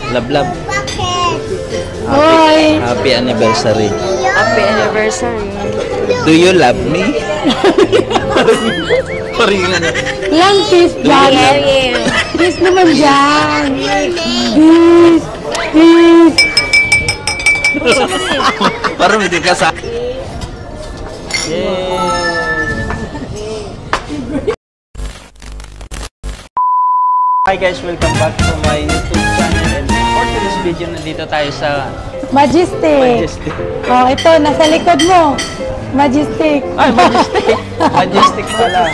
Love, love. Hoy! Happy anniversary. Happy anniversary. Do you love me? Parang ano. Lang kiss dyan. Kiss naman dyan. Kiss. Kiss. Parang hindi ka sa... Yay! Hi guys, welcome back to my YouTube channel, and for today's video nandito tayo sa Majestic. Majestic. Oh, ito nasa likod mo. Majestic. Ay, Majestic. Majestic pala.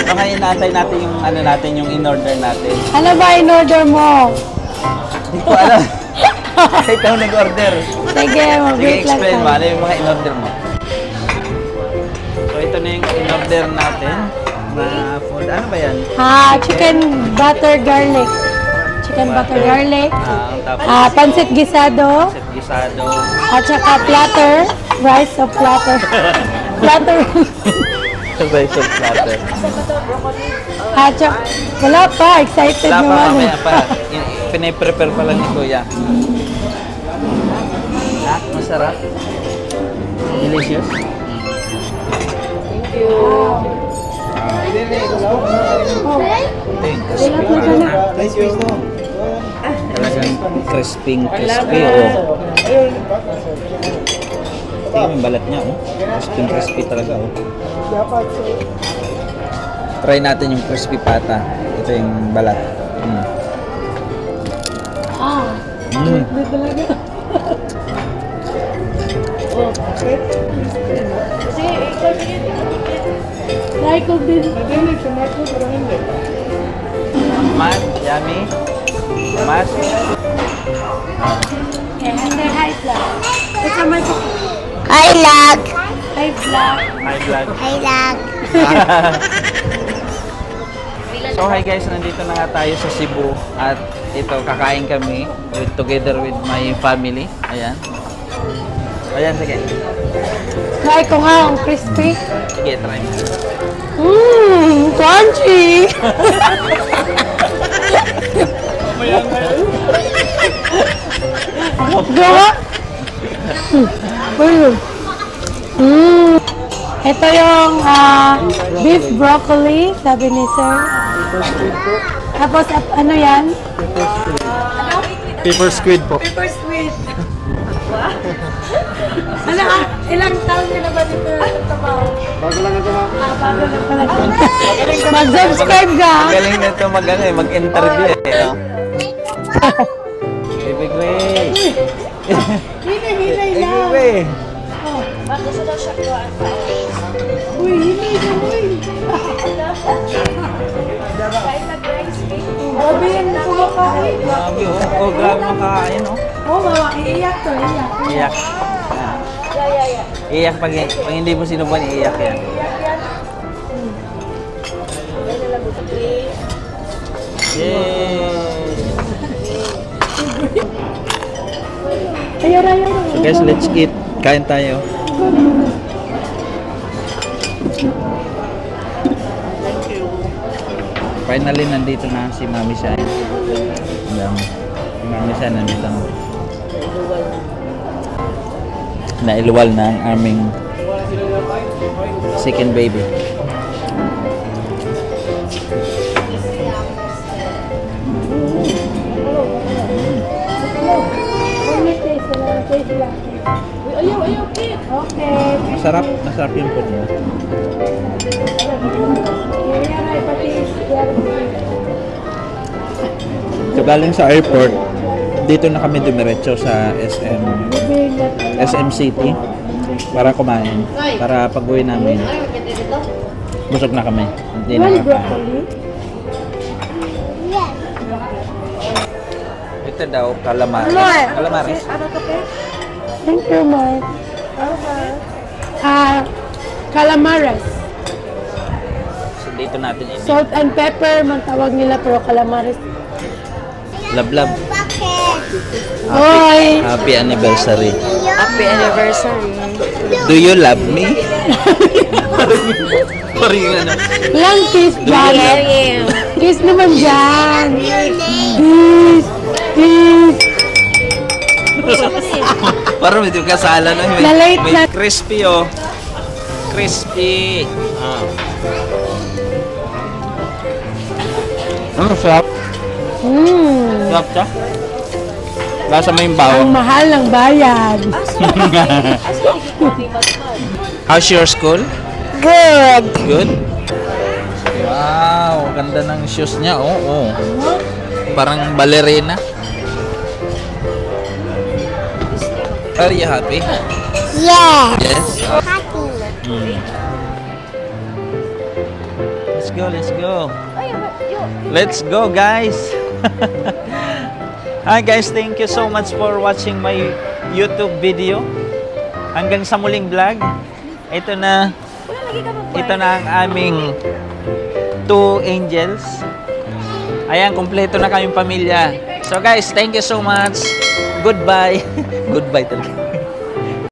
Baka inatay natin yung ano natin, yung in-order natin. Ano ba in-order mo? Hindi ko alam. Ikaw nag-order. Sige, Sige, mag-wait lang explain mo. tayo. Ano yung mga in-order mo? So, ito na yung in-order natin na food. Ano ba yan? Chicken butter garlic. Chicken butter garlic. Tapos, Pancit gisado. set gisado. At saka platter. Rice of platter. Platter. Rice of platter. At saka, wala pa. Excited Wala pa, naman. mamaya pa. Pinaprepare pala ni Kuya. Masarap. Delicious. Thank you. Talagang crispy, oh. Ito yung balat niya, oh. Crispy talaga, oh. Try natin yung crispy pata. Ito yung balat. Hindi talaga. Michael din. Mat, yummy. Mat. Hindi, hi vlog. Ito may Hi, Lag. hi vlog. Hi, vlog. Hi, Lag. So, hi guys, nandito na nga tayo sa Cebu. At ito, kakain kami together with my family. Ayan. Ayan, sige. Try ko nga ang crispy. Sige, try mo. Crunchy! Gawa? Ito yung beef broccoli, sabi ni sir. Tapos ano yan? Pepper squid po. Pepper squid. Ano ilang taon ka na ba dito nagtatrabaho? Bago lang ito, ma'am. Bago lang pala. Mag-subscribe ka. Galing na ito mag-interview eh. No? Big way. Hinay lang. Big way. Gusto daw siya kuhaan sa uy, hinay na uy. Kahit nag-rice cake. Grabe yan na kumakain. Grabe oh. Oh, grabe makakain oh. Oo, mama, iiyak to, iiyak. Iyak. Iyak pag hindi mo sinubuan, iiyak yan. Yay! Ayaw. So guys, let's eat. Kain tayo. Finally, nandito na si Mami Shai. Si Mami Shai nandito na. Nailuwal na ang aming second baby. Okay. Masarap yung food mo. So galing sa airport, dito na kami dumiretso sa SM City para kumain. Para pag-uwi namin, busog na kami. Hindi na kakain. Ito daw, calamares. Calamares. Thank you, Mark. Calamares. So dito natin ini. Salt and pepper, tawag nila, pero calamares. Love, love. Hoy! Happy anniversary. Happy anniversary. Do you love me? Parang ano. Lang kiss dyan. Kiss naman dyan. Kiss. Kiss. Parang medyo kasala no. Na-late May na. crispy oh. Crispy. Ah. Ano sarap? Sarap siya? Lasa mo yung Ang bawang. mahal ng bayan. How's your school? Good. Good? Wow, ganda ng shoes niya. Oo. Parang ballerina. Are you happy? Yes. Yes. Happy. Let's go, let's go. Let's go, guys. Hi guys, thank you so much for watching my YouTube video. Hanggang sa muling vlog. Ito na ang aming 2 angels. Ayan, kompleto na kaming pamilya. So guys, thank you so much. Goodbye. Goodbye talaga.